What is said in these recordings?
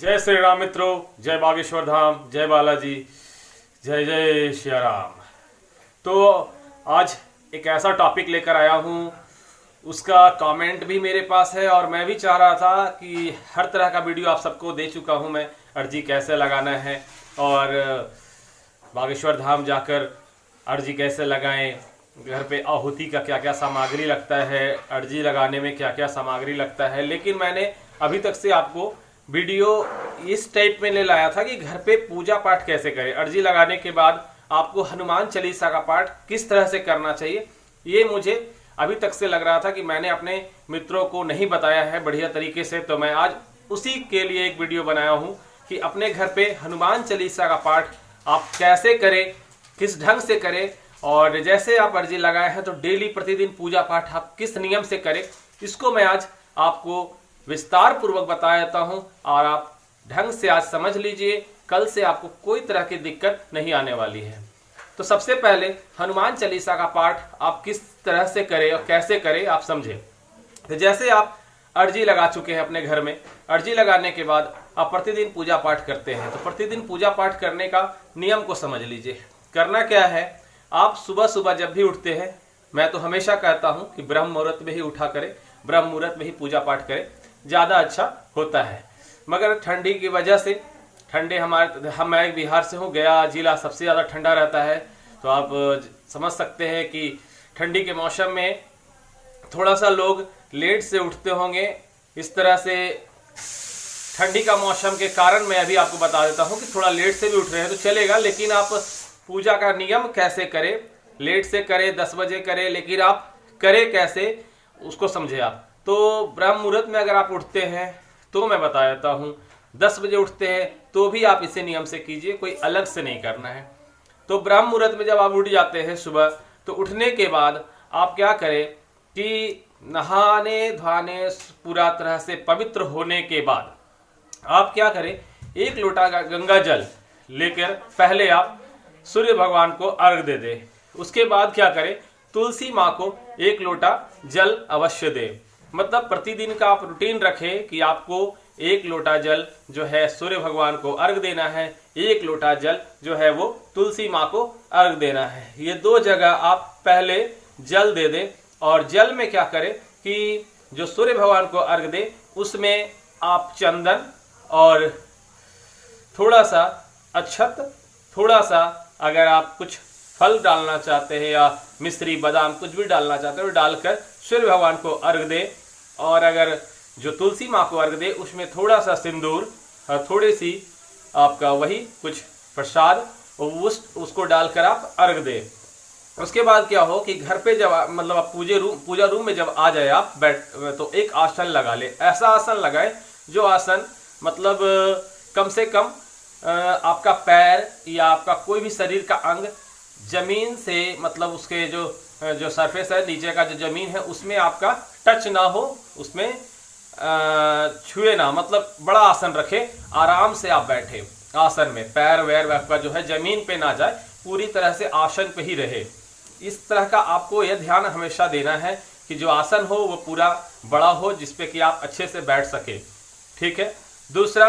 जय श्री राम मित्रों, जय बागेश्वर धाम, जय बालाजी, जय जय श्री राम। तो आज एक ऐसा टॉपिक लेकर आया हूँ, उसका कमेंट भी मेरे पास है और मैं भी चाह रहा था कि हर तरह का वीडियो आप सबको दे चुका हूँ मैं, अर्जी कैसे लगाना है और बागेश्वर धाम जाकर अर्जी कैसे लगाएं, घर पे आहुति का क्या क्या सामग्री लगता है, अर्जी लगाने में क्या क्या सामग्री लगता है। लेकिन मैंने अभी तक से आपको वीडियो इस टाइप में ले लाया था कि घर पे पूजा पाठ कैसे करें, अर्जी लगाने के बाद आपको हनुमान चालीसा का पाठ किस तरह से करना चाहिए। ये मुझे अभी तक से लग रहा था कि मैंने अपने मित्रों को नहीं बताया है बढ़िया तरीके से, तो मैं आज उसी के लिए एक वीडियो बनाया हूँ कि अपने घर पे हनुमान चालीसा का पाठ आप कैसे करें, किस ढंग से करें, और जैसे आप अर्जी लगाए हैं तो डेली प्रतिदिन पूजा पाठ आप किस नियम से करें, इसको मैं आज आपको विस्तार पूर्वक बता देता हूं और आप ढंग से आज समझ लीजिए। कल से आपको कोई तरह की दिक्कत नहीं आने वाली है। तो सबसे पहले हनुमान चालीसा का पाठ आप किस तरह से करें और कैसे करें आप समझें। तो जैसे आप अर्जी लगा चुके हैं अपने घर में, अर्जी लगाने के बाद आप प्रतिदिन पूजा पाठ करते हैं, तो प्रतिदिन पूजा पाठ करने का नियम को समझ लीजिए। करना क्या है, आप सुबह सुबह जब भी उठते हैं, मैं तो हमेशा कहता हूं कि ब्रह्म मुहूर्त में ही उठा करें, ब्रह्म मुहूर्त में ही पूजा पाठ करें, ज़्यादा अच्छा होता है। मगर ठंडी की वजह से, मैं बिहार से हूँ, गया जिला सबसे ज़्यादा ठंडा रहता है, तो आप समझ सकते हैं कि ठंडी के मौसम में थोड़ा सा लोग लेट से उठते होंगे। इस तरह से ठंडी का मौसम के कारण मैं अभी आपको बता देता हूँ कि थोड़ा लेट से भी उठ रहे हैं तो चलेगा, लेकिन आप पूजा का नियम कैसे करें, लेट से करें, 10 बजे करें, लेकिन आप करें कैसे उसको समझे आप। तो ब्रह्म मुहूर्त में अगर आप उठते हैं तो मैं बता देता हूँ, 10 बजे उठते हैं तो भी आप इसे नियम से कीजिए, कोई अलग से नहीं करना है। तो ब्रह्म मुहूर्त में जब आप उठ जाते हैं सुबह, तो उठने के बाद आप क्या करें कि नहाने धोने पूरा तरह से पवित्र होने के बाद आप क्या करें, 1 लोटा गंगा जल लेकर पहले आप सूर्य भगवान को अर्घ दे दें। उसके बाद क्या करें, तुलसी माँ को 1 लोटा जल अवश्य दें। मतलब प्रतिदिन का आप रूटीन रखें कि आपको 1 लोटा जल जो है सूर्य भगवान को अर्घ देना है, 1 लोटा जल जो है वो तुलसी माँ को अर्घ देना है। ये 2 जगह आप पहले जल दे दें और जल में क्या करें कि जो सूर्य भगवान को अर्घ दे उसमें आप चंदन और थोड़ा सा अक्षत, थोड़ा सा अगर आप कुछ फल डालना चाहते हैं या मिश्री बादाम कुछ भी डालना चाहते हैं, डालकर सूर्य भगवान को अर्घ दे। और अगर जो तुलसी माँ को अर्घ दे उसमें थोड़ा सा सिंदूर और थोड़ी सी आपका वही कुछ प्रसाद उसको डालकर आप अर्घ दे। उसके बाद क्या हो कि घर पे जब मतलब आप पूजा रूम में जब आ जाए आप तो एक आसन लगा ले। ऐसा आसन लगाए जो आसन मतलब कम से कम आपका पैर या आपका कोई भी शरीर का अंग जमीन से, मतलब उसके जो सरफेस है, नीचे का जो जमीन है उसमें आपका टच ना हो, उसमें छुए ना, मतलब बड़ा आसन रखे, आराम से आप बैठे आसन में, पैर वैर आपका जो है जमीन पे ना जाए, पूरी तरह से आसन पे ही रहे। इस तरह का आपको यह ध्यान हमेशा देना है कि जो आसन हो वो पूरा बड़ा हो जिसपे कि आप अच्छे से बैठ सके। ठीक है। दूसरा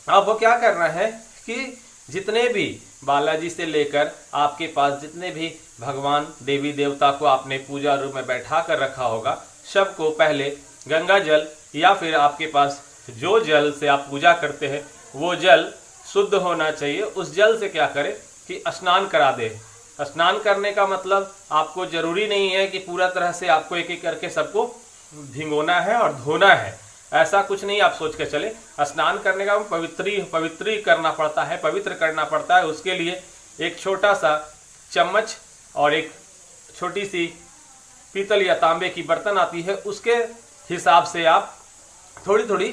आपको क्या करना है कि जितने भी बालाजी से लेकर आपके पास जितने भी भगवान देवी देवता को आपने पूजा रूम में बैठा कर रखा होगा, सबको पहले गंगा जल या फिर आपके पास जो जल से आप पूजा करते हैं वो जल शुद्ध होना चाहिए। उस जल से क्या करें कि स्नान करा दे। स्नान करने का मतलब आपको जरूरी नहीं है कि पूरा तरह से आपको एक एक करके सबको भिगोना है और धोना है, ऐसा कुछ नहीं आप सोच के चले। स्नान करने का पवित्री करना पड़ता है, पवित्र करना पड़ता है। उसके लिए एक छोटा सा चम्मच और एक छोटी सी पीतल या तांबे की बर्तन आती है, उसके हिसाब से आप थोड़ी थोड़ी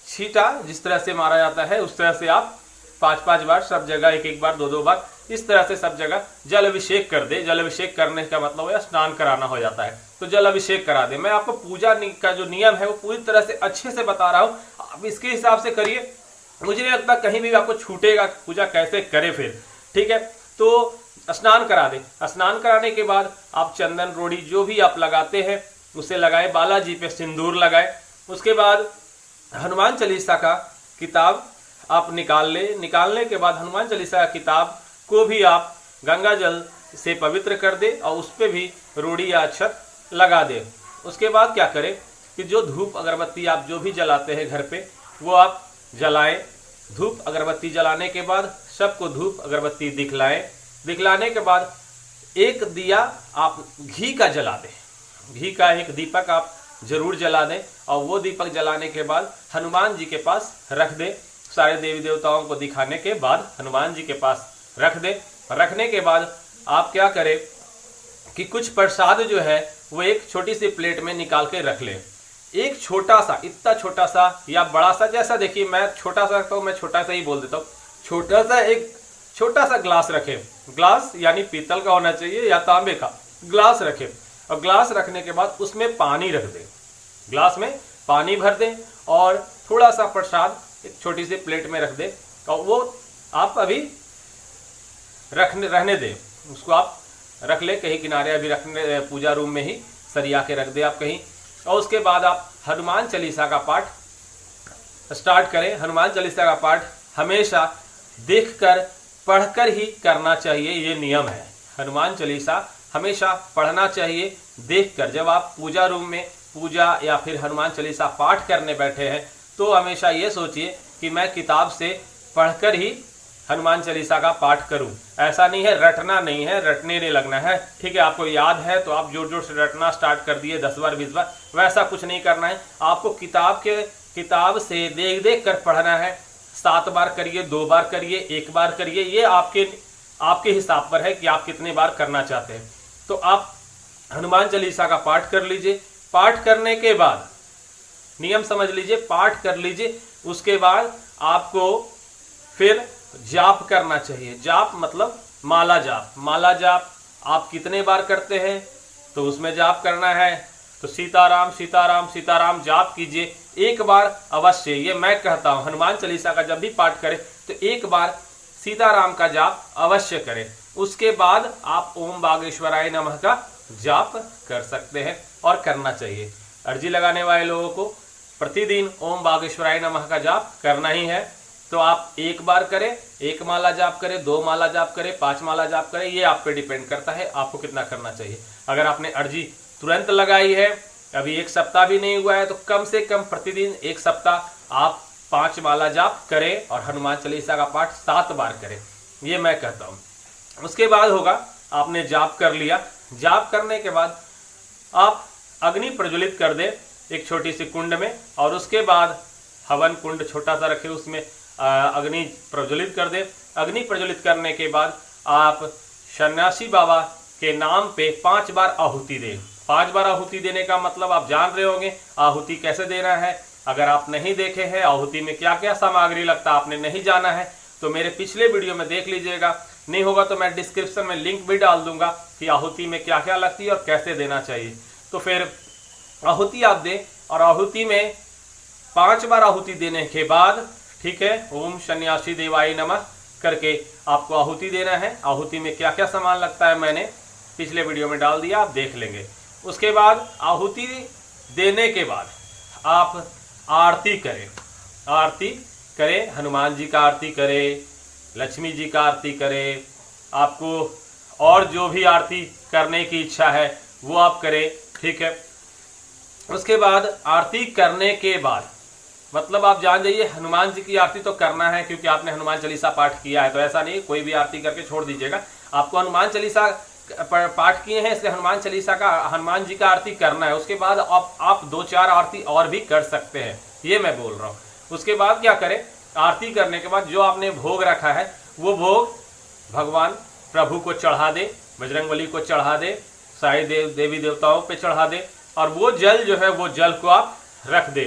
छींटा जिस तरह से मारा जाता है उस तरह से आप 5-5 बार सब जगह, 1-1 बार, 2-2 बार, इस तरह से सब जगह जल अभिषेक कर दे। जल अभिषेक करने का मतलब है स्नान कराना हो जाता है, तो जल अभिषेक करा दे। मैं आपको पूजा का जो नियम है वो पूरी तरह से अच्छे से बता रहा हूँ, आप इसके हिसाब से करिए। मुझे नहीं लगता कहीं भी आपको छूटेगा पूजा कैसे करे फिर। ठीक है। तो स्नान करा दे। स्नान कराने के बाद आप चंदन रोड़ी जो भी आप लगाते हैं उसे लगाए, बालाजी पे सिंदूर लगाए। उसके बाद हनुमान चालीसा का किताब आप निकालने के बाद हनुमान चालीसा किताब को भी आप गंगा जल से पवित्र कर दे और उस पर भी रोड़ी या अक्षत लगा दे। उसके बाद क्या करें कि जो धूप अगरबत्ती आप जो भी जलाते हैं घर पे वो आप जलाएं। धूप अगरबत्ती जलाने के बाद सबको धूप अगरबत्ती दिखलाने के बाद एक दिया आप घी का जला दें। घी का एक दीपक आप जरूर जला दें और वो दीपक जलाने के बाद हनुमान जी के पास रख दें। सारे देवी देवताओं को दिखाने के बाद हनुमान जी के पास रख दें। रखने के बाद आप क्या करें कि कुछ प्रसाद जो है वो एक छोटी सी प्लेट में निकाल के रख लें। एक छोटा सा, इतना छोटा सा या बड़ा सा, जैसा देखिए मैं छोटा सा तो मैं छोटा सा ही बोल देता हूँ, एक छोटा सा ग्लास रखें। ग्लास यानी पीतल का होना चाहिए या तांबे का ग्लास रखें और ग्लास रखने के बाद उसमें पानी रख दें। ग्लास में पानी भर दें और थोड़ा सा प्रसाद एक छोटी सी प्लेट में रख दें और वो आप अभी रहने दें। उसको आप रख ले कहीं किनारे, अभी रखने पूजा रूम में ही सरिया के रख दे आप कहीं। और उसके बाद आप हनुमान चालीसा का पाठ स्टार्ट करें। हनुमान चालीसा का पाठ हमेशा देखकर पढ़कर ही करना चाहिए, ये नियम है। हनुमान चालीसा हमेशा पढ़ना चाहिए देखकर। जब आप पूजा रूम में पूजा या फिर हनुमान चालीसा पाठ करने बैठे हैं तो हमेशा ये सोचिए कि मैं किताब से पढ़कर ही हनुमान चालीसा का पाठ करूं। ऐसा नहीं है, रटना नहीं है, रटने नहीं लगना है। ठीक है, आपको याद है तो आप जोर जोर से रटना स्टार्ट कर दिए 10 बार 20 बार, वैसा कुछ नहीं करना है। आपको किताब से देख कर पढ़ना है। 7 बार करिए, 2 बार करिए, 1 बार करिए, ये आपके हिसाब पर है कि आप कितने बार करना चाहते हैं। तो आप हनुमान चालीसा का पाठ कर लीजिए। पाठ करने के बाद नियम समझ लीजिए, पाठ कर लीजिए। उसके बाद आपको फिर जाप करना चाहिए। जाप मतलब माला जाप। माला जाप आप कितने बार करते हैं तो उसमें जाप करना है। तो सीताराम सीताराम सीताराम जाप कीजिए 1 बार अवश्य। ये मैं कहता हूँ, हनुमान चालीसा का जब भी पाठ करें तो 1 बार सीताराम का जाप अवश्य करें। उसके बाद आप ओम बागेश्वराय नमः का जाप कर सकते हैं और करना चाहिए। अर्जी लगाने वाले लोगों को प्रतिदिन ओम बागेश्वराय नमः का जाप करना ही है। तो आप 1 बार करें, 1 माला जाप करें, 2 माला जाप करें, 5 माला जाप करें, ये आप पे डिपेंड करता है आपको कितना करना चाहिए। अगर आपने अर्जी तुरंत लगाई है, अभी 1 सप्ताह भी नहीं हुआ है, तो कम से कम प्रतिदिन 1 सप्ताह आप 5 माला जाप करें और हनुमान चालीसा का पाठ 7 बार करें, ये मैं कहता हूँ। उसके बाद होगा, आपने जाप कर लिया। जाप करने के बाद आप अग्नि प्रज्वलित कर दें एक छोटी सी कुंड में और उसके बाद हवन कुंड छोटा सा रखें, उसमें अग्नि प्रज्वलित कर दे। अग्नि प्रज्वलित करने के बाद आप सन्यासी बाबा के नाम पे 5 बार आहुति दें। 5 बार आहुति देने का मतलब आप जान रहे होंगे आहुति कैसे देना है। अगर आप नहीं देखे हैं आहुति में क्या क्या सामग्री लगता है, आपने नहीं जाना है तो मेरे पिछले वीडियो में देख लीजिएगा। नहीं होगा तो मैं डिस्क्रिप्शन में लिंक भी डाल दूंगा कि आहुति में क्या क्या लगती है और कैसे देना चाहिए। तो फिर आहुति आप दें और आहुति में 5 बार आहुति देने के बाद, ठीक है, ओम सन्यासी देवाय नमः करके आपको आहुति देना है। आहुति में क्या क्या सामान लगता है मैंने पिछले वीडियो में डाल दिया, आप देख लेंगे। उसके बाद आहुति देने के बाद आप आरती करें, हनुमान जी का आरती करें, लक्ष्मी जी का आरती करें, आपको और जो भी आरती करने की इच्छा है वो आप करें, ठीक है। उसके बाद आरती करने के बाद मतलब आप जान जाइए हनुमान जी की आरती तो करना है, क्योंकि आपने हनुमान चालीसा पाठ किया है। तो ऐसा नहीं कोई भी आरती करके छोड़ दीजिएगा, आपको हनुमान चालीसा पाठ किए हैं इसलिए हनुमान जी का आरती करना है। उसके बाद आप 2-4 आरती और भी कर सकते हैं, ये मैं बोल रहा हूँ। उसके बाद क्या करें, आरती करने के बाद जो आपने भोग रखा है वो भोग भगवान प्रभु को चढ़ा दे, बजरंगबली को चढ़ा दे, सारे देवी देवताओं पे चढ़ा दे और वो जल जो है वो जल को आप रख दे,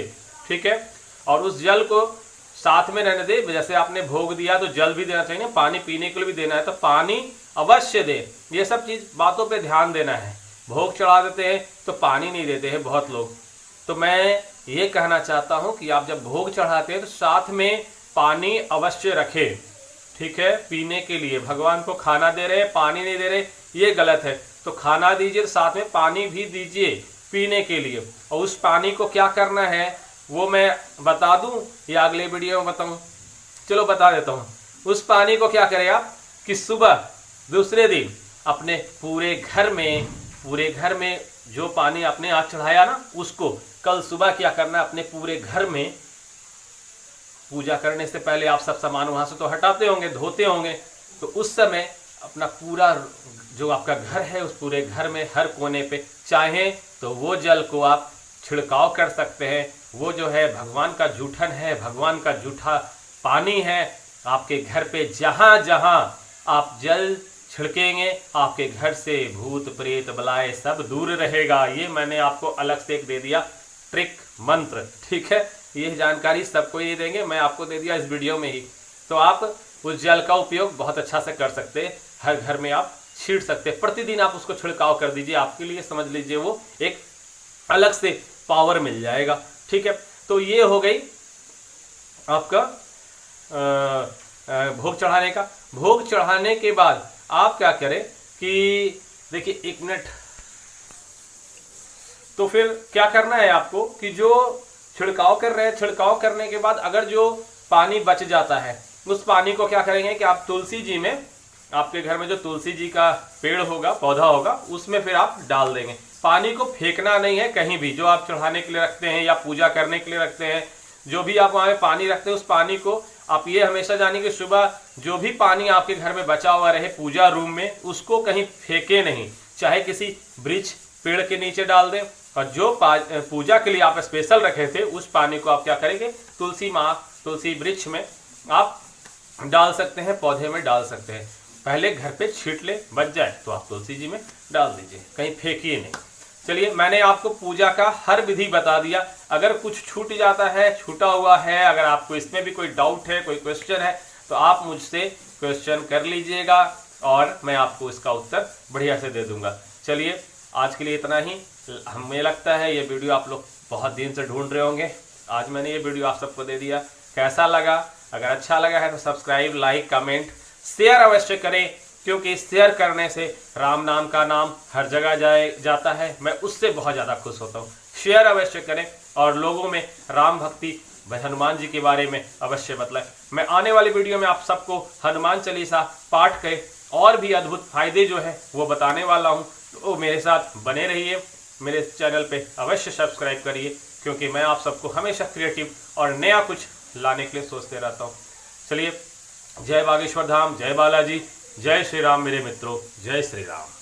ठीक है। और उस जल को साथ में रहने दे। जैसे आपने भोग दिया तो जल भी देना चाहिए ना, पानी पीने के लिए भी देना है तो पानी अवश्य दे। ये सब चीज बातों पे ध्यान देना है। भोग चढ़ा देते हैं तो पानी नहीं देते हैं बहुत लोग। तो मैं ये कहना चाहता हूँ कि आप जब भोग चढ़ाते हैं तो साथ में पानी अवश्य रखें, ठीक है, पीने के लिए। भगवान को खाना दे रहे हैं, पानी नहीं दे रहे, ये गलत है। तो खाना दीजिए, साथ में पानी भी दीजिए पीने के लिए। और उस पानी को क्या करना है वो मैं बता दूं या अगले वीडियो में बताऊं? चलो बता देता हूँ। उस पानी को क्या करें आप कि सुबह दूसरे दिन अपने पूरे घर में जो पानी आपने आज चढ़ाया ना, उसको कल सुबह क्या करना है, अपने पूरे घर में पूजा करने से पहले आप सब सामान वहां से तो हटाते होंगे, धोते होंगे, तो उस समय अपना पूरा जो आपका घर है उस पूरे घर में हर कोने पे चाहें तो वो जल को आप छिड़काव कर सकते हैं। वो जो है भगवान का जूठन है, भगवान का जूठा पानी है। आपके घर पे जहां जहां आप जल छिड़केंगे आपके घर से भूत प्रेत बलाए सब दूर रहेगा। ये मैंने आपको अलग से एक दे दिया ट्रिक मंत्र, ठीक है। ये जानकारी सबको ये देंगे, मैं आपको दे दिया इस वीडियो में ही। तो आप उस जल का उपयोग बहुत अच्छा से कर सकते हैं, हर घर में आप छीट सकते हैं। प्रतिदिन आप उसको छिड़काव कर दीजिए, आपके लिए समझ लीजिए वो एक अलग से पावर मिल जाएगा, ठीक है। तो ये हो गई आपका भोग चढ़ाने का। भोग चढ़ाने के बाद आप क्या करें कि देखिए 1 मिनट, तो फिर क्या करना है आपको कि जो छिड़काव कर रहे हैं, छिड़काव करने के बाद अगर जो पानी बच जाता है उस पानी को क्या करेंगे कि आप तुलसी जी में, आपके घर में जो तुलसी जी का पेड़ होगा, पौधा होगा, उसमें फिर आप डाल देंगे। पानी को फेंकना नहीं है कहीं भी, जो आप चढ़ाने के लिए रखते हैं या पूजा करने के लिए रखते हैं, जो भी आप वहाँ पे पानी रखते हैं उस पानी को आप ये हमेशा जानिए कि सुबह जो भी पानी आपके घर में बचा हुआ रहे पूजा रूम में, उसको कहीं फेंके नहीं, चाहे किसी वृक्ष पेड़ के नीचे डाल दें। और जो पूजा के लिए आप स्पेशल रखे थे उस पानी को आप क्या करेंगे तुलसी वृक्ष में आप डाल सकते हैं, पौधे में डाल सकते हैं। पहले घर पे छीट ले, बच जाए तो आप तुलसी जी में डाल दीजिए, कहीं फेंकिए नहीं। चलिए मैंने आपको पूजा का हर विधि बता दिया। अगर कुछ छूट जाता है, छूटा हुआ है, अगर आपको इसमें भी कोई डाउट है, कोई क्वेश्चन है, तो आप मुझसे क्वेश्चन कर लीजिएगा और मैं आपको इसका उत्तर बढ़िया से दे दूंगा। चलिए आज के लिए इतना ही। हमें लगता है ये वीडियो आप लोग बहुत दिन से ढूंढ रहे होंगे, आज मैंने ये वीडियो आप सबको दे दिया। कैसा लगा? अगर अच्छा लगा है तो सब्सक्राइब, लाइक, कमेंट, शेयर अवश्य करें, क्योंकि शेयर करने से राम नाम का नाम हर जगह जाता है। मैं उससे बहुत ज़्यादा खुश होता हूँ। शेयर अवश्य करें और लोगों में राम भक्ति, हनुमान जी के बारे में अवश्य बताएं। मैं आने वाली वीडियो में आप सबको हनुमान चालीसा पाठ के और भी अद्भुत फायदे जो है वो बताने वाला हूँ। तो मेरे साथ बने रहिए, मेरे चैनल पे अवश्य सब्सक्राइब करिए, क्योंकि मैं आप सबको हमेशा क्रिएटिव और नया कुछ लाने के लिए सोचते रहता हूँ। चलिए, जय बागेश्वर धाम, जय बालाजी, जय श्री राम मेरे मित्रों, जय श्री राम।